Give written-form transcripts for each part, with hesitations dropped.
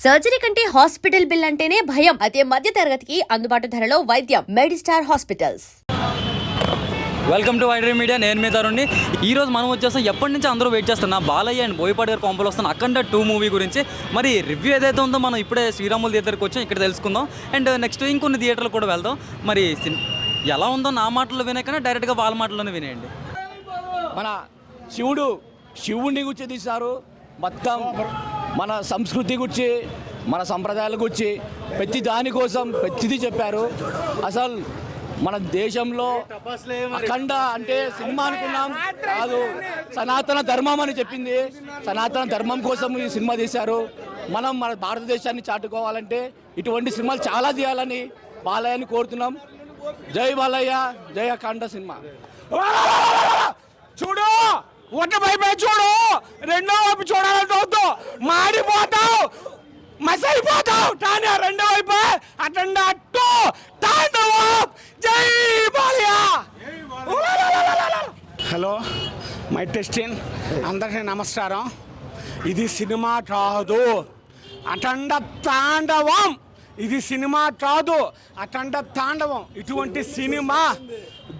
Surgery కంటే hospital bill అంటేనే భయం. అదే మధ్య తరగతికి అందుబాటు ధరలో వైద్యం. Medistar hospitals. Welcome to wider media. నేను మీ తరుణ్ని. ఈరోజు మనం వచ్చేస్తాం ఎప్పటి నుంచి అందరూ వెయిట్ చేస్తున్నా బాలయ్య అండ్ బోయపాటి గారు కాంపోలో వస్తున్న అఖండ 2 మూవీ గురించి. మరి రివ్యూ ఏదైతే ఉందో మనం ఇప్పుడే శ్రీరాములు థియేటర్కి వచ్చాం, ఇక్కడ తెలుసుకుందాం. అండ్ నెక్స్ట్ ఇంకొన్ని థియేటర్లు కూడా వెళ్దాం. మరి ఎలా ఉందో నా మాటల్లో వినేకన్నా డైరెక్ట్గా వాళ్ళ మాటల్లోనే వినేయండి. మన శివుడిని గురించి తీశారు, మొత్తం మన సంస్కృతి గురించి, మన సంప్రదాయాల గురించి ప్రతి దానికోసం ప్రతిదీ చెప్పారు. అసలు మన దేశంలో అఖండ అంటే సినిమా అనుకున్నాం కాదు, సనాతన ధర్మం అని చెప్పింది. సనాతన ధర్మం కోసం ఈ సినిమా తీశారు. మనం మన భారతదేశాన్ని చాటుకోవాలంటే ఇటువంటి సినిమాలు చాలా తీయాలని బాలయ్యని కోరుతున్నాం. జై బాలయ్య, జై అఖండ సినిమా. చూడు, ఒక వైపే చూడు, రెండో వైపు చూడాలంటే మాడిపోతావు, మసైపోతావు. కానీ రెండో వైపు అటెండ్ అట్టు తాండవం. జై బాలయ్య. Hello, my testing. అందరికీ నమస్కారం. ఇది సినిమా కాదు, అటెండ తాండవం. ఇది సినిమా కాదు, అటెండ తాండవం. ఇటువంటి సినిమా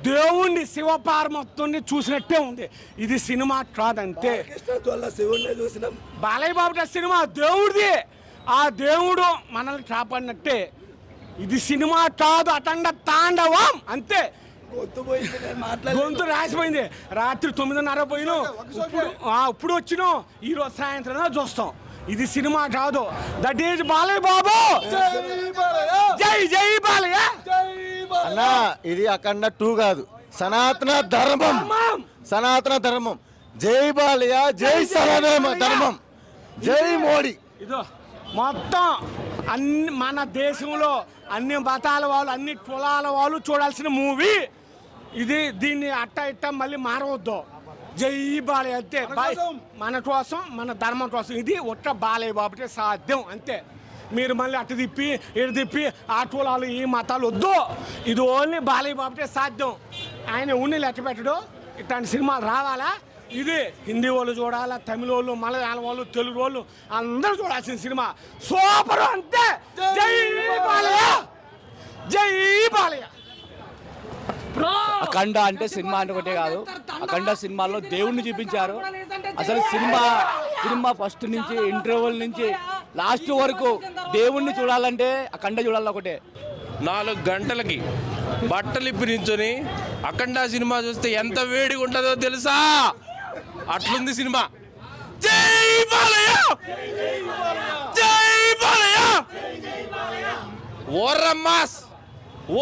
దేవుణ్ణి శివపార్వతుని చూసినట్టే ఉంది. ఇది సినిమా కాదంతే. బాలయ్య బాబు సినిమా దేవుడిది. ఆ దేవుడు మనల్ని కాపాడినట్టే. ఇది సినిమా కాదు, అటెండ తాండవం అంతే. గొంతు రాసిపోయింది. రాత్రి 9:30 పోయినాం, ఇప్పుడు వచ్చినాం. ఈరోజు సాయంత్రం చూస్తాం. ఇది సినిమా కాదు. That is Balayya Babu. జై జై బాలయ్య. అన్నా, ఇది అఖండ 2 కాదు, సనాతన ధర్మం. సనాతన ధర్మం. జై బాలయ్య, జై సనాతన ధర్మం, జై మోడీ. ఇదో మొత్తం అన్ని మన దేశంలో అన్ని మతాల వాళ్ళు, అన్ని కులాల వాళ్ళు చూడాల్సిన మూవీ ఇది. దీన్ని అట్ట ఇట్ట మళ్ళీ మారవద్దు. జై బాలయ్య అంతే. మన కోసం, మన ధర్మం కోసం. ఇది ఒక్క బాలయ్య బాబుటే సాధ్యం అంతే. మీరు మళ్ళీ అటు తిప్పి ఇటు తిప్పి ఆ కులాలు ఈ మతాలు వద్దు. ఇది ఓన్లీ బాలయ్య బాబుటే సాధ్యం. ఆయన ఉన్ని లెక్క పెట్టడు. ఇట్లాంటి సినిమాలు రావాలా? ఇది హిందీ వాళ్ళు చూడాలా, తమిళ వాళ్ళు, మలయాళం వాళ్ళు, తెలుగు వాళ్ళు అందరూ చూడాల్సిన సినిమా. సూపర్ అంతే. జై బాలయ్య, జై బాలయ్య. అఖండ అంటే సినిమా అంటే ఒకటే కాదు, అఖండ సినిమాలో దేవుణ్ణి చూపించారు. అసలు సినిమా ఫస్ట్ నుంచి ఇంటర్వెల్ నుంచి లాస్ట్ వరకు దేవుణ్ణి చూడాలంటే అఖండ చూడాలి. ఒకటే 4 గంటలకి బట్టలు ఇప్పి నించుని అఖండ సినిమా చూస్తే ఎంత వేడిగా ఉంటుందో తెలుసా? అట్లుంది సినిమా. జై బాలయ్య, జై బాలయ్య.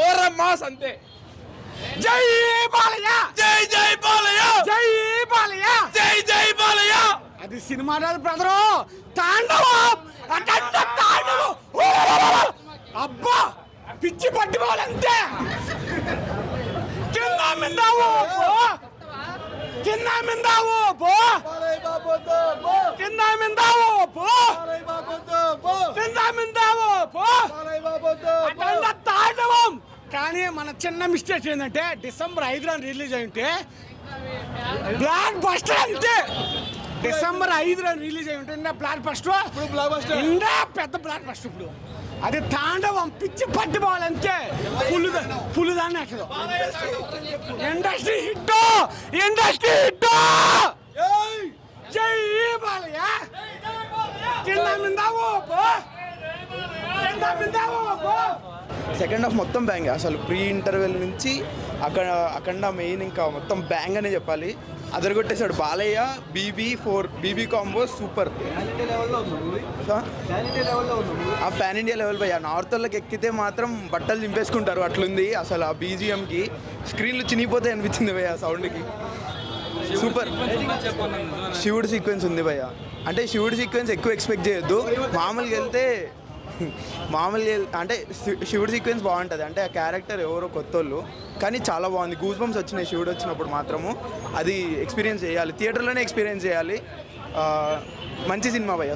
ఓరమ్మాస్ అంతే. జై బాలయ్య, జై జై బాలయ్య, జై బాలయ్య, జై జై బాలయ్య. అది సినిమా రాదు బ్రదరు, తాండవం. అటెండ తాండవం. అబ్బా, పిచ్చి పట్టుకోవాలంతే. కింద మిందావు పో, కింద మిందావు పో, కింద మిందావు పో, కింద మిందావు పో. అటెండ తాండవం. కానీ మన చిన్న మిస్టేక్ ఏంటంటే డిసెంబర్ 5 రిలీజ్ అయి ఉంటే బ్లాక్ బస్టర్ అంతే. డిసెంబర్ 5 రిలీజ్ అయి ఉంటే బ్లాక్ బస్టర్, ఇంకా పెద్ద బ్లాక్ బస్టర్. ఇప్పుడు అది తాండవం, పిచ్చి పట్టుకోవాలంతే. ఫుల్ దాన్ని అసలు ఇండస్ట్రీ హిట్, ఇండస్ట్రీ హిట్. జై బాలయ్య. కింద మిందావు పో, కింద మిందావు పో. సెకండ్ హాఫ్ మొత్తం బ్యాంగ్. అసలు ప్రీ ఇంటర్వెల్ నుంచి అఖండ మెయిన్ ఇంకా మొత్తం బ్యాంగ్ అనే చెప్పాలి. అదరగొట్టేశాడు బాలయ్య. BB combo super. ఆ పాన్ ఇండియా లెవెల్ భయ్య. నార్త్ వాళ్ళకి ఎక్కితే మాత్రం బట్టలు చింపేసుకుంటారు, అట్లుంది. అసలు ఆ బీజిఎంకి స్క్రీన్లు చినిగిపోతాయి అనిపించింది భయ్య సౌండ్కి. సూపర్. శివుడు సీక్వెన్స్ ఉంది భయ్య. అంటే శివుడు సీక్వెన్స్ ఎక్కువ ఎక్స్పెక్ట్ చేయొద్దు. మామూలుగా అంటే శివుడు సీక్వెన్స్ బాగుంటుంది. అంటే ఆ క్యారెక్టర్ ఎవరో కొత్తోళ్ళు, కానీ చాలా బాగుంది. గూస్ బంప్స్ వచ్చినాయి శివుడు వచ్చినప్పుడు మాత్రము. అది ఎక్స్పీరియన్స్ చేయాలి, థియేటర్లోనే ఎక్స్పీరియన్స్ చేయాలి. మంచి సినిమా భయ్య.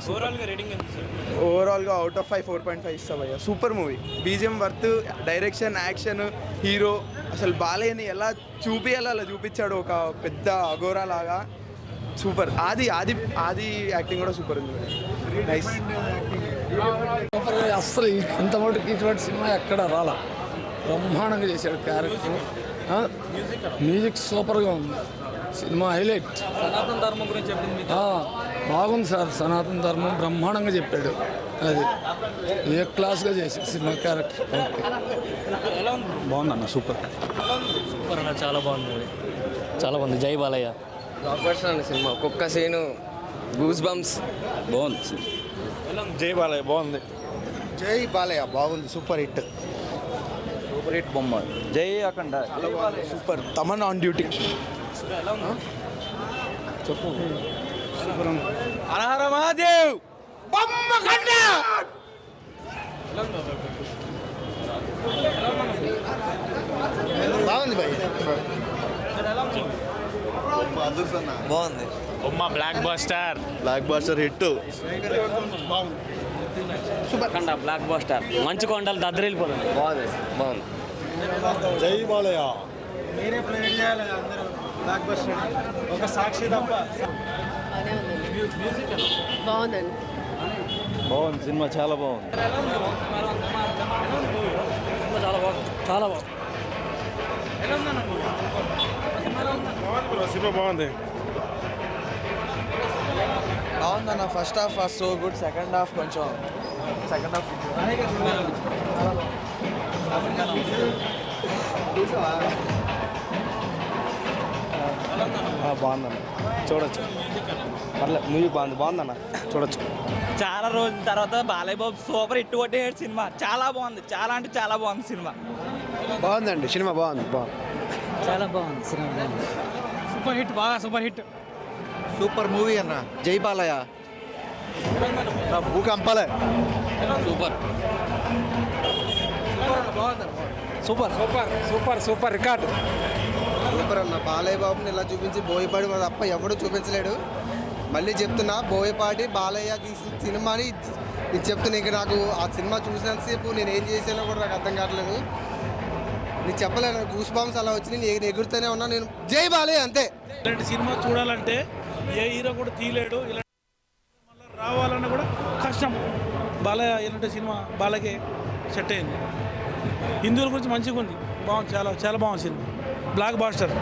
ఓవరాల్గా అవుట్ ఆఫ్ 5 4.5 ఇస్తా భయ్య. Super movie. BGM worth, direction, action, hero. అసలు బాలయ్యని ఎలా చూపించాలో అలా చూపించాడు, ఒక పెద్ద అఘోరా లాగా. సూపర్. ఆది యాక్టింగ్ కూడా సూపర్ ఉంది. నైస్. అస్సలు ఇంతమటుకు ఇటువంటి సినిమా ఎక్కడ రాలా. బ్రహ్మాండంగా చేశాడు క్యారెక్టర్. మ్యూజిక్ సూపర్గా ఉంది. Cinema highlight. సనాతన ధర్మం గురించి చెప్పింది మీకు. బాగుంది సార్. సనాతన ధర్మం బ్రహ్మాండంగా చెప్పాడు. అది ఏ క్లాస్గా చేశాడు సినిమా క్యారెక్టర్. బాగుందన్న, సూపర్. సూపర్ అన్న, చాలా బాగుంది. చాలా బాగుంది. జై బాలయ్య. బ్లాక్ బస్టర్ అన్న సినిమా. ఒక్కొక్క సీను గూస్ బంప్స్. బాగుంది. జై బాలయ్య బాగుంది. జై బాలయ్య బాగుంది. Super hit. సూపర్ హిట్ బొమ్మ. జై అఖండ సూపర్. Thaman on duty. చెప్పు. హర మహాదేవ్. బాగుంది భయ్. బాగుంది. బొమ్మ block buster. Block buster hit. కొండ బ్లాక్ బస్టర్. మంచు కొండలు దద్దరిల్లిపోతుంది. బాగుంది. బాగుంది. జై బాలయ్య. బాగుందండి. బాగుంది సినిమా, చాలా బాగుంది. చాలా బాగుంది. చాలా బాగుంది. సినిమా బాగుంది. బాగుందన్న. First half so good. Second half కొంచెం బాగుందన్న, చూడొచ్చు. పర్లేదు, మూవీ బాగుందన్న, చూడొచ్చు. చాలా రోజుల తర్వాత Balayya Babu super hit కొట్టేసాడు cinema. చాలా బాగుంది. చాలా అంటే చాలా బాగుంది సినిమా. బాగుందండి. సినిమా బాగుంది. చాలా బాగుంది సినిమా. బాగుంది. Super hit. బాగా సూపర్ హిట్. సూపర్ మూవీ అన్న. జై బాలయ్య. నా భూకంపాలే. Super. Super super super super record. Super అన్న. బాలయ్య బాబుని ఇలా చూపించి బోయపాటి తప్ప ఎవడు చూపించలేడు. మళ్ళీ చెప్తున్నా, బోయపాటి బాలయ్య తీసిన సినిమాని నేను చెప్తున్నా. ఇంకా నాకు ఆ సినిమా చూసినంతసేపు నేను ఏం చేసానో కూడా నాకు అర్థం కావట్లేదు. నేను చెప్పలేను. గూస్ బాంబ్స్ అలా వచ్చి నేను ఎగురుతూనే ఉన్నా. నేను జై బాలయ్య అంతే. ఇలాంటి సినిమా చూడాలంటే ఏ హీరో కూడా తీయలేడు. ఇలాంటి మళ్ళీ రావాలన్నా కూడా కష్టం. బాలయ్య ఇలాంటి సినిమా బాలయ్యకే సెట్ అయింది. హిందువుల గురించి మంచిగా ఉంది. బాగుంది. చాలా చాలా బాగుంది సినిమా. Black buster.